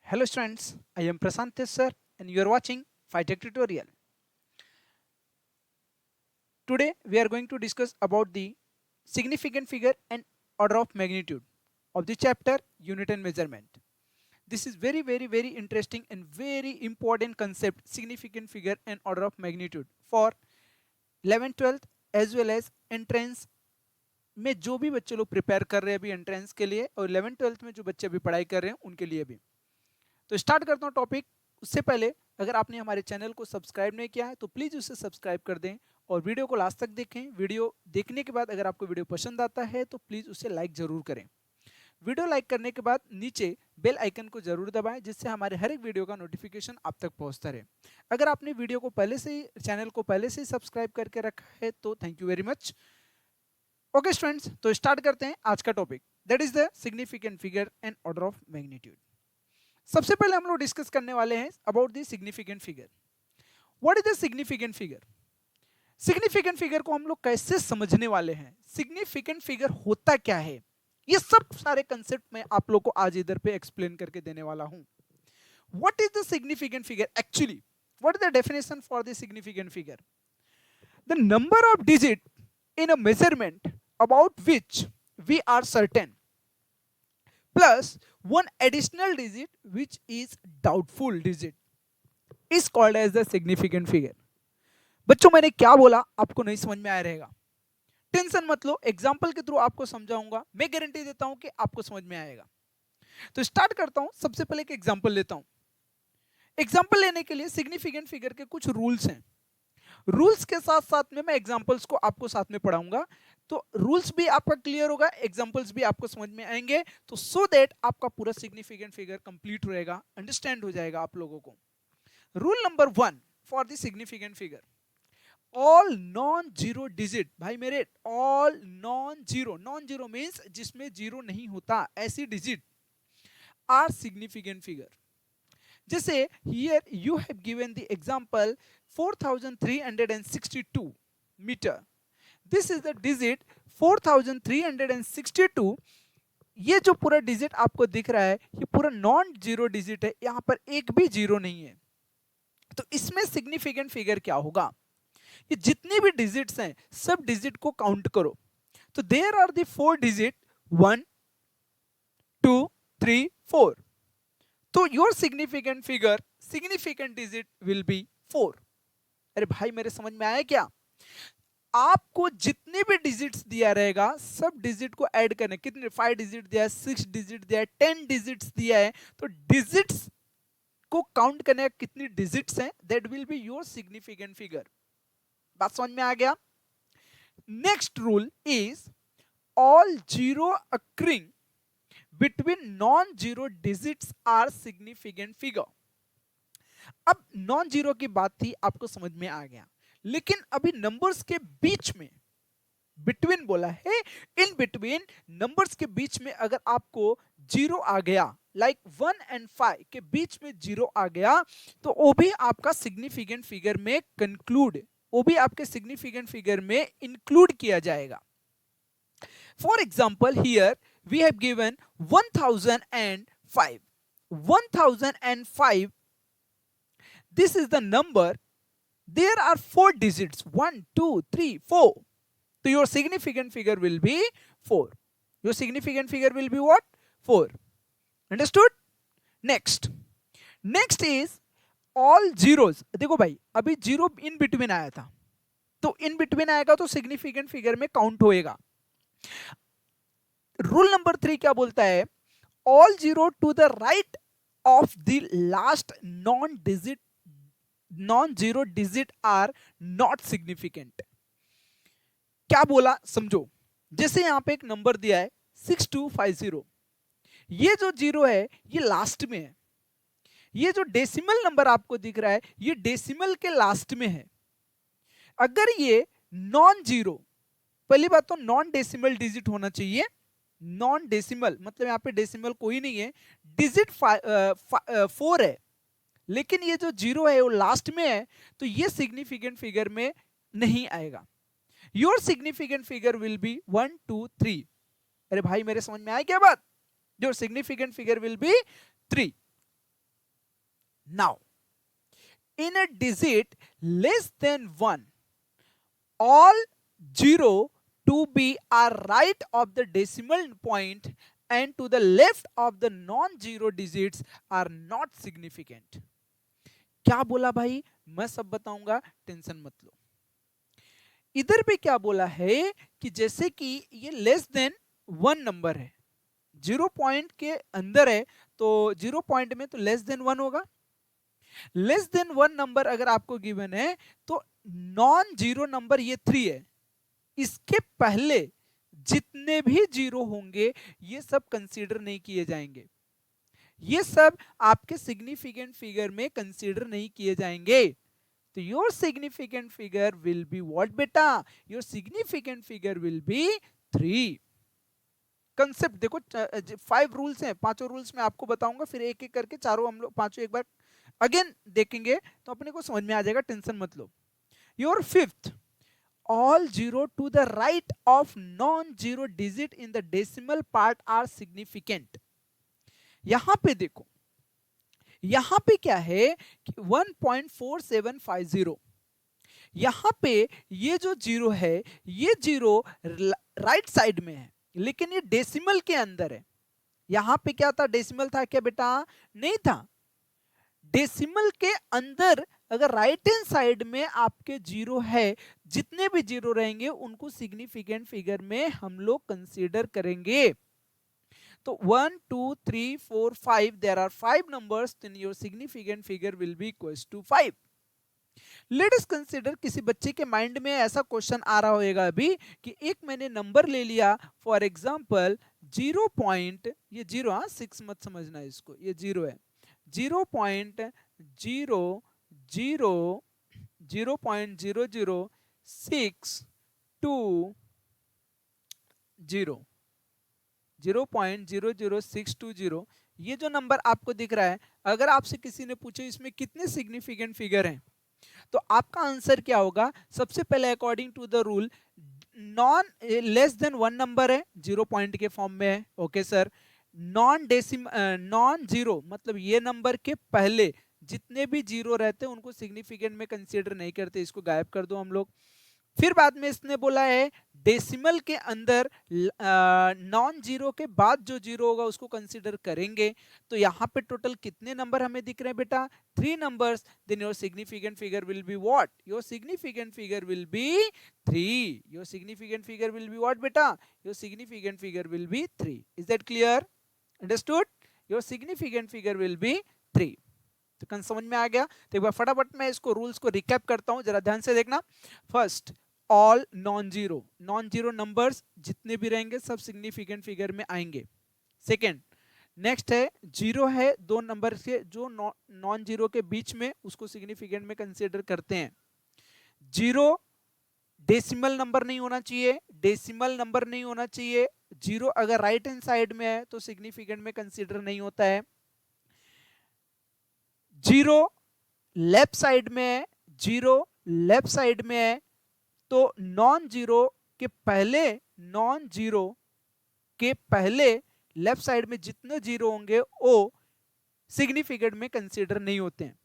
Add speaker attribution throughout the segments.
Speaker 1: Hello students, I am Prasant sir and you are watching Phytech tutorial. Today we are going to discuss about the significant figure and order of magnitude of the chapter unit and measurement. This is very interesting and very important concept, significant figure and order of magnitude for 11th 12th as well as entrance में जो भी बच्चे लोग prepare कर रहे हैं अभी entrance के लिए और 11th 12th में जो बच्चे अभी पढ़ाई कर रहे हैं उनके लिए भी। तो स्टार्ट करता हूँ टॉपिक। उससे पहले अगर आपने हमारे चैनल को सब्सक्राइब नहीं किया है तो प्लीज़ उसे सब्सक्राइब कर दें और वीडियो को लास्ट तक देखें। वीडियो देखने के बाद अगर आपको वीडियो पसंद आता है तो प्लीज़ उसे लाइक ज़रूर करें। वीडियो लाइक करने के बाद नीचे बेल आइकन को जरूर दबाएं जिससे हमारे हर एक वीडियो का नोटिफिकेशन आप तक पहुंचता रहे। अगर आपने वीडियो को पहले से ही चैनल को पहले से ही सब्सक्राइब करके रखा है तो thank you very much. Okay students, तो स्टार्ट करते हैं आज का topic, that is the significant figure and order of magnitude. सबसे पहले हम लोग डिस्कस करने वाले हैं about the significant figure. What is the significant figure? Significant figure को हम लोग कैसे समझने वाले हैं, सिग्निफिकेंट फिगर होता क्या है, ये सब सारे कंसेप्ट मैं आप लोग को आज इधर पे एक्सप्लेन करके देने वाला हूं। What is the significant figure actually? What is the definition for the significant figure? The number of digit in a measurement about which we are certain plus one additional digit which is doubtful digit is called as the significant figure। बच्चों मैंने क्या बोला आपको नहीं समझ में आया रहेगा, टेंशन मत लो, एग्जांपल के थ्रू आपको समझाऊंगा, मैं गारंटी देता हूं कि आपको समझ में आएगा। तो स्टार्ट करता हूं, सबसे पहले एक एग्जांपल लेता हूं। एग्जांपल लेने के लिए सिग्निफिकेंट फिगर के कुछ रूल्स हैं, रूल्स के साथ साथ में मैं एग्जांपल्स को आपको साथ में पढ़ाऊंगा, तो रूल्स भी आपका क्लियर होगा, एग्जांपल्स भी आपको समझ में आएंगे, तो सो दैट आपका पूरा सिग्निफिकेंट फिगर कंप्लीट रहेगा, अंडरस्टैंड हो जाएगा आप लोगों को। Rule number 1 for the significant figure, all non zero digit, भाई मेरे ऑल नॉन जीरो मींस जिसमें जीरो नहीं होता, ऐसी डिजिट आर सिग्निफिकेंट फिगर। जैसे here you have given the example 4362 meter, this is the digit 4362। ये जो पूरा डिजिट आपको दिख रहा है ये पूरा नॉन जीरो डिजिट है, यहां पर एक भी जीरो नहीं है, तो इसमें सिग्निफिकेंट फिगर क्या होगा? ये जितने भी डिजिट्स हैं सब डिजिट को काउंट करो, तो देयर आर द 4 डिजिट 1 2 3 4, तो your significant figure significant digit will be 4। अरे भाई मेरे समझ में आया क्या? आपको जितने भी डिजिट्स दिया रहेगा सब डिजिट को ऐड करने, कितने 5 डिजिट दिया है, 6 डिजिट दिया है, 10 डिजिट्स दिया है, तो डिजिट्स को काउंट करने का कितनी डिजिट्स हैं that will be your significant figure. बात समझ में आ गया? Next rule is all zero occurring between non-zero digits are significant figure। अब नॉन जीरो की बात थी, आपको समझ में आ गया, लेकिन अभी नंबर्स के बीच में, बिटवीन बोला है, इन बिटवीन नंबर्स के बीच में अगर आपको जीरो आ गया, लाइक 1 and 5 के बीच में जीरो आ गया, तो वो भी आपका सिग्निफिकेंट फिगर में कंक्लूड, वो भी आपके सिग्निफिकेंट फिगर में इंक्लूड किया जाएगा। For example here we have given 1005, 1005, this is the number, there are 4 digits 1 2 3 4, so your significant figure will be 4, your significant figure will be what? 4, understood? next is all zeros। देखो भाई अभी zero in between आया था, तो इन between आएगा तो significant figure में count होएगा। रूल नंबर 3 क्या बोलता है? All zero to the right of the last non zero digit are not significant. क्या बोला समझो, जैसे यहां पे एक नंबर दिया है 6250, ये जो जीरो है ये लास्ट में है, ये जो डेसिमल नंबर आपको दिख रहा है ये डेसिमल के लास्ट में है। अगर ये नॉन जीरो, पहली बात तो नॉन डेसिमल डिजिट होना चाहिए, नॉन डेसिमल मतलब यहां पे डेसिमल कोई नहीं है, डिजिट 4 है, लेकिन ये जो जीरो है वो लास्ट में है, तो ये सिग्निफिकेंट फिगर में नहीं आएगा। Your significant figure will B 1 2 3। अरे भाई मेरे समझ में आया क्या बात? Your significant figure will be 3। Now, in a digit less than 1, all 0 to be are right of the decimal point and to the left of the non-zero digits are not significant. क्या बोला भाई, मैं सब बताऊंगा, tension मत लो। इधर पे क्या बोला है कि जैसे कि ये लेस देन 1 नंबर है, 0 पॉइंट के अंदर है, तो 0 पॉइंट में तो लेस देन 1 होगा। लेस देन 1 नंबर अगर आपको गिवन है तो नॉन जीरो नंबर ये 3 है, इसके पहले जितने भी जीरो होंगे ये सब कंसीडर नहीं किए जाएंगे, ये सब आपके सिग्निफिकेंट फिगर में कंसीडर नहीं किए जाएंगे। तो your significant figure will be what बेटा, your significant figure will be 3। Concept देखो, 5 रूल्स हैं, पांचों रूल्स मैं आपको बताऊंगा, फिर एक एक करके चारों हम लोग पांचों एक बार अगेन देखेंगे तो अपने को समझ में आ जाएगा, टेंशन मत लो। Your fifth, all 0 to the right of non-zero digit in the decimal part are significant। यहां पे देखो, यहां पे क्या है कि 1.4750, यहां पे ये जो जीरो है ये जीरो राइट साइड में है, लेकिन ये डेसिमल के अंदर है। यहां पे क्या था, डेसिमल था क्या बेटा, नहीं था। डेसिमल के अंदर अगर राइट हैंड साइड में आपके जीरो है, जितने भी जीरो रहेंगे उनको सिग्निफिकेंट फिगर में हम लोग कंसीडर करेंगे। तो 1 2 3 4 5, there are 5 numbers, then your significant figure will be equals to 5। Let us consider, किसी बच्चे के माइंड में ऐसा क्वेश्चन आ रहा होगा अभी कि एक मैंने नंबर ले लिया, फॉर एग्जांपल 0 पॉइंट, ये जीरो, हाँ 6 मत समझना इसको, ये जीरो है, 0.00620, 0.00620, ये जो नंबर आपको दिख रहा है, अगर आपसे किसी ने पूछे इसमें कितने सिग्निफिकेंट फिगर हैं, तो आपका आंसर क्या होगा। सबसे पहले according to the rule, non less than 1 number है, 0 पॉइंट के फॉर्म में है, ओके सर। नॉन जीरो मतलब ये नंबर के पहले जितने भी जीरो रहते हैं उनको सिग्निफिकेंट में कंसीडर नहीं करते, इसको गायब कर दो हम लोग। फिर बाद में इसने बोला है डेसिमल के अंदर नॉन जीरो के बाद जो जीरो होगा उसको कंसीडर करेंगे। तो यहाँ पे टोटल कितने नंबर हमें दिख रहे हैं बेटा, 3 numbers. Then your significant figure will be what, your significant figure will be 3। Your significant figure will be what बेटा, your significant figure will be 3। Is that clear, understood. Your significant figure will be 3। तो समझ में आ गया। तो एक बार फटाफट मैं इसको रूल्स को रिकैप करता हूं, जरा ध्यान से देखना। First, all non zero numbers जितने भी रहेंगे सब सिग्निफिकेंट फिगर में आएंगे। सेकेंड, नेक्स्ट है जीरो है दो नंबर से जो नॉन जीरो के बीच में, उसको सिग्निफिकेंट में कंसीडर करते हैं। जीरो डेसिमल नंबर नहीं होना चाहिए, डेसिमल नंबर नहीं होना चाहिए। जीरो अगर राइट हैंड साइड में है तो सिग्निफिकेंट में कंसीडर नहीं होता है। जीरो लेफ्ट साइड में है, जीरो लेफ्ट साइड में है तो नॉन जीरो के पहले, नॉन जीरो के पहले लेफ्ट साइड में जितने जीरो होंगे वो सिग्निफिकेंट में कंसीडर नहीं होते हैं।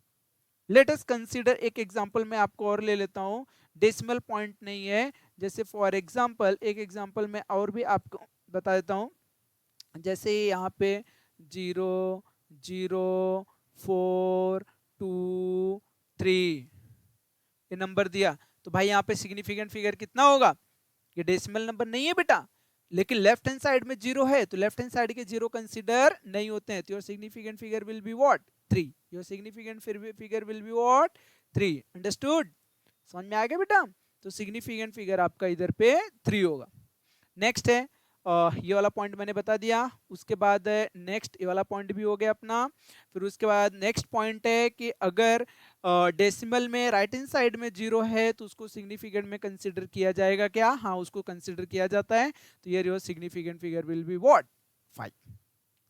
Speaker 1: लेट अस कंसीडर, एक एग्जांपल मैं आपको और ले लेता हूं, डेसिमल पॉइंट नहीं है, जैसे फॉर एग्जांपल, एक एग्जांपल मैं और भी आपको बता देता हूं। जैसे यहाँ पे 0 0 4 2 3 ये नंबर दिया, तो भाई यहाँ पे सिग्निफिकेंट फिगर कितना होगा, ये डेसिमल नंबर नहीं है बेटा, लेकिन लेफ्ट हैंड साइड में जीरो है तो लेफ्ट हैंड साइड के जीरो कंसीडर नहीं होते हैं। तो your significant figure will be what, 3। Your significant figure will be what, 3। Understood, समझ में आ गया बेटा। तो सिग्निफिकेंट फिगर आपका इधर पे 3 होगा। नेक्स्ट है ये वाला पॉइंट मैंने बता दिया। उसके बाद नेक्स्ट ये वाला पॉइंट भी हो गया अपना। फिर उसके बाद नेक्स्ट पॉइंट है कि अगर डेसिमल में राइट हैंड साइड में जीरो है तो उसको सिग्निफिकेंट में कंसीडर किया जाएगा क्या, हाँ उसको कंसीडर किया जाता है। तो ये your significant figure will be what, 5।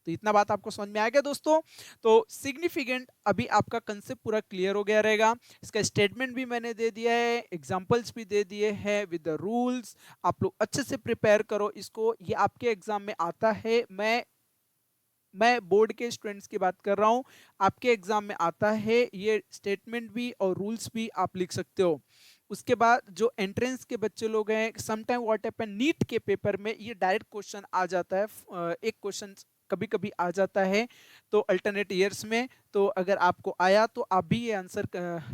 Speaker 1: तो इतना बात आपको समझ में आ गया दोस्तों। तो सिग्निफिकेंट अभी आपका कंसेप्ट पूरा क्लियर हो गया रहेगा। इसका स्टेटमेंट भी मैंने दे दिया है, एग्जांपल्स भी दे दिए हैं विद द रूल्स। आप लोग अच्छे से प्रिपेयर करो इसको, ये आपके एग्जाम में आता है। मैं मैं बोर्ड के स्टूडेंट्स की बात कर रहा हूँ, आपके एग्जाम में आता है, ये स्टेटमेंट भी और रूल्स भी आप लिख सकते हो। उसके बाद जो एंट्रेंस के बच्चे लोग हैं, समटाइम व्हाट हैपन नीट के पेपर में ये डायरेक्ट क्वेश्चन आ जाता है, एक क्वेश्चन कभी कभी आ जाता है तो अल्टरनेट ईयर्स में। तो अगर आपको आया तो आप भी ये आंसर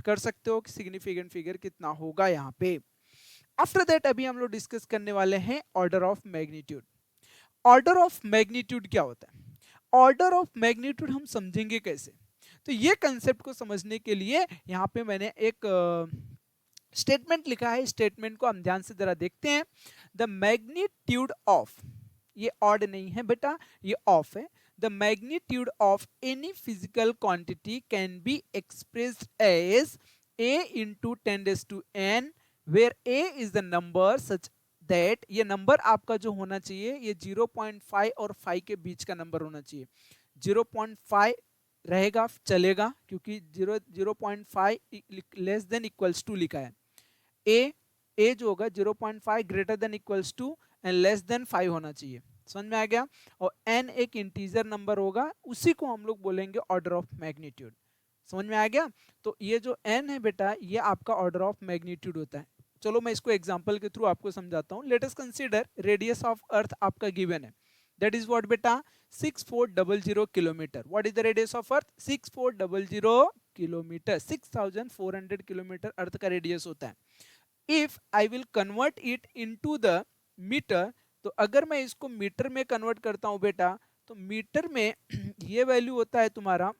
Speaker 1: कर सकते हो कि सिग्निफिकेंट फिगर कितना होगा यहाँ पे। आफ्टर दैट अभी हम लोग डिस्कस करने वाले हैं order of magnitude. Order of magnitude क्या होता है? ऑर्डर ऑफ मैग्नीट्यूड हम समझेंगे कैसे? तो ये कंसेप्ट को समझने के लिए यहाँ पे मैंने एक स्टेटमेंट लिखा है, स्टेटमेंट को हम ध्यान से जरा देखते हैं। द मैग्नीट्यूड ऑफ, ये ऑड नहीं है बेटा, ये ऑफ है। The magnitude of any physical quantity can be expressed as a into 10 raised to n, where a is the number such that, ये नंबर आपका जो होना चाहिए ये 0.5 और 5 के बीच का नंबर होना चाहिए। 0.5 रहेगा चलेगा, क्योंकि 0.5 लेस देन इक्वल्स टू लिखा है। ए जो होगा 0.5 greater than equals to and less than 5 होना चाहिए। समझ में आ गया? और n एक इंटीजर नंबर होगा, उसी को हम लोग बोलेंगे ऑर्डर ऑफ मैग्नीट्यूड। समझ में आ गया? तो ये जो n है बेटा, ये आपका ऑर्डर ऑफ मैग्नीट्यूड होता है। चलो मैं इसको एग्जांपल के थ्रू आपको समझाता हूँ। Let us consider radius of earth आपका गिवन है, दैट इज व्हाट बेटा, 6400 kilometre. What is the radius of earth? 6400 kilometre, 6400 kilometre earth का रेडियस होता है। If I will convert it into the metre, तो अगर मैं इसको मीटर में कन्वर्ट करता हूं बेटा, तो मीटर में ये वैल्यू होता है तुम्हारा,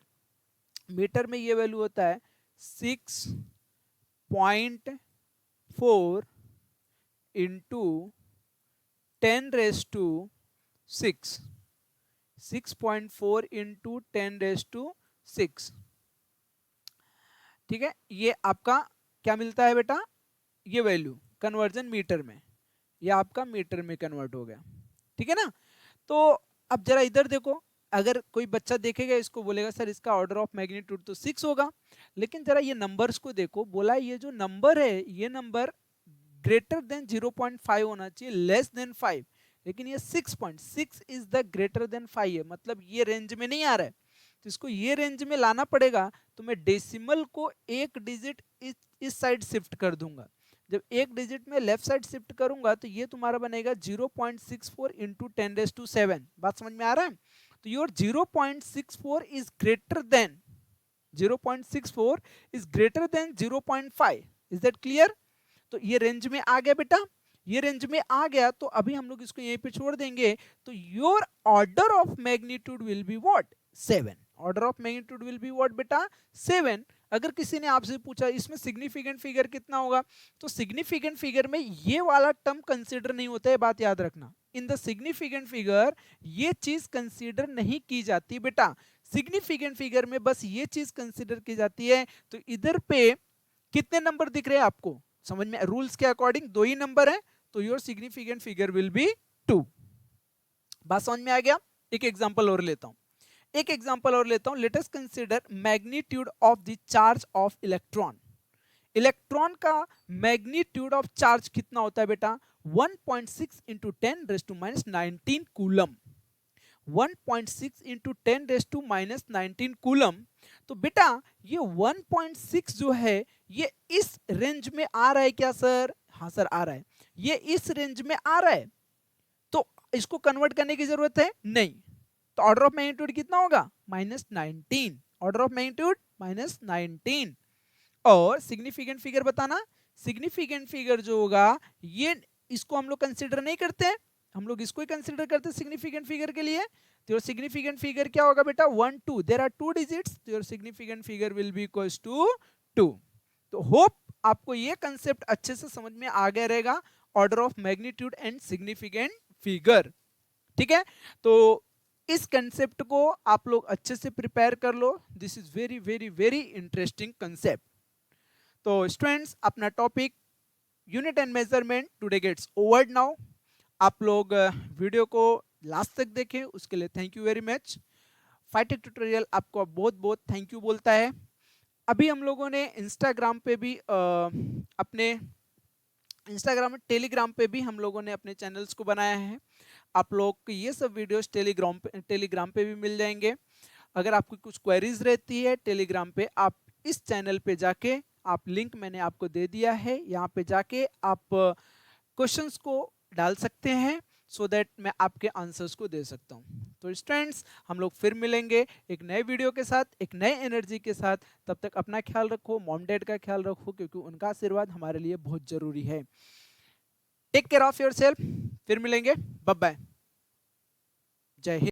Speaker 1: मीटर में ये वैल्यू होता है 6.4 into 10 raise to 6, 6.4 into 10 raise to 6। ठीक है, ये आपका क्या मिलता है बेटा, ये वैल्यू कन्वर्जन मीटर में, ये आपका मीटर में कन्वर्ट हो गया। ठीक है ना? तो अब जरा इधर देखो, अगर कोई बच्चा देखेगा इसको बोलेगा सर इसका ऑर्डर ऑफ मैग्नीट्यूड तो 6 होगा, लेकिन जरा ये नंबर्स को देखो, बोला ये जो नंबर है ये नंबर ग्रेटर देन 0.5 होना चाहिए, लेस देन 5, लेकिन ये 6.6 इज द ग्रेटर देन 5 है, मतलब ये रेंज में नहीं आ रहा है। तो इसको ये रेंज में लाना पड़ेगा, तो मैं डेसिमल को एक डिजिट इस साइड शिफ्ट कर दूंगा। जब एक डिजिट में लेफ्ट साइड शिफ्ट करूंगा तो ये तुम्हारा बनेगा 0.64 इंटू 10 रेज टू 7। बात समझ में आ रहा है? तो your 0.64 is greater than 0.64 is greater than 0.5। Is that clear? तो ये रेंज में आ गया बेटा, ये रेंज में आ गया, तो अभी हम लोग इसको यहीं पे छोड़ देंगे। तो your order of magnitude will be what? 7। Order of magnitude will be what बेटा? 7। अगर किसी ने आपसे पूछा इसमें सिग्निफिकेंट फिगर कितना होगा, तो सिग्निफिकेंट फिगर में ये वाला टर्म कंसीडर नहीं होता है, बात याद रखना। इन द सिग्निफिकेंट फिगर ये चीज कंसीडर नहीं की जाती बेटा। सिग्निफिकेंट फिगर में बस ये चीज कंसीडर की जाती है। तो इधर पे कितने नंबर दिख रहे हैं आपको? समझ में, रूल्स के अकॉर्डिंग 2 ही नंबर है, तो your significant figure will B 2। बात समझ में आ गया? एक एग्जांपल और लेता हूं, एक एग्जांपल और लेता हूं। Let us consider magnitude of the charge of electron. Electron का मैग्नीट्यूड ऑफ चार्ज कितना होता है बेटा? 1.6 into 10 raise to minus 19 coulomb. 1.6 into 10 raise to minus 19 coulomb. तो बेटा ये 1.6 जो है ये इस रेंज में आ रहा है क्या सर? हाँ सर आ रहा है, ये इस रेंज में आ रहा है, तो इसको कन्वर्ट करने की जरूरत है नहीं। तो ऑर्डर ऑफ मैग्नीट्यूड कितना होगा? -19। Order of magnitude -19। और सिग्निफिकेंट फिगर बताना, सिग्निफिकेंट फिगर जो होगा ये, इसको हम लोग कंसीडर नहीं करते हैं, हम लोग इसको ही कंसीडर करते हैं सिग्निफिकेंट फिगर के लिए। तो योर सिग्निफिकेंट फिगर क्या होगा बेटा? 1 2, देयर आर 2 डिजिट्स, तो your significant figure will be equals to 2। तो होप आपको ये कंसेप्ट अच्छे से समझ में आ गया रहेगा, order of magnitude and significant figure. ठीक है, तो इस कंसेप्ट को आप लोग अच्छे से प्रिपेयर कर लो। This is very very very interesting concept. तो स्टूडेंट्स अपना topic unit and measurement today gets over now. आप लोग वीडियो को लास्ट तक देखें, उसके लिए thank you very much. Phytech tutorial आपको बहुत बहुत थैंक यू बोलता है। अभी हम लोगों ने इंस्टाग्राम पे भी अपने इंस्टाग्राम टेलीग्राम पे भी हम लोगों ने अपने चैनल्स को बनाया है। आप लोग को ये सब वीडियोस टेलीग्राम पे भी मिल जाएंगे। अगर आपकी कुछ क्वेरीज रहती है टेलीग्राम पे, आप इस चैनल पे जाके, आप लिंक मैंने आपको दे दिया है, यहाँ पे जाके आप क्वेश्चंस को डाल सकते हैं, सो दैट मैं आपके आंसर्स को दे सकता हूँ। तो स्टूडेंट्स, हम लोग फिर मिलेंगे एक नए वीडियो के साथ, एक नए एनर्जी के साथ। तब तक अपना ख्याल रखो, मॉम डैड का ख्याल रखो, क्योंकि उनका आशीर्वाद हमारे लिए बहुत जरूरी है। Take care of yourself. फिर मिलेंगे। Bye bye. जय हिंद।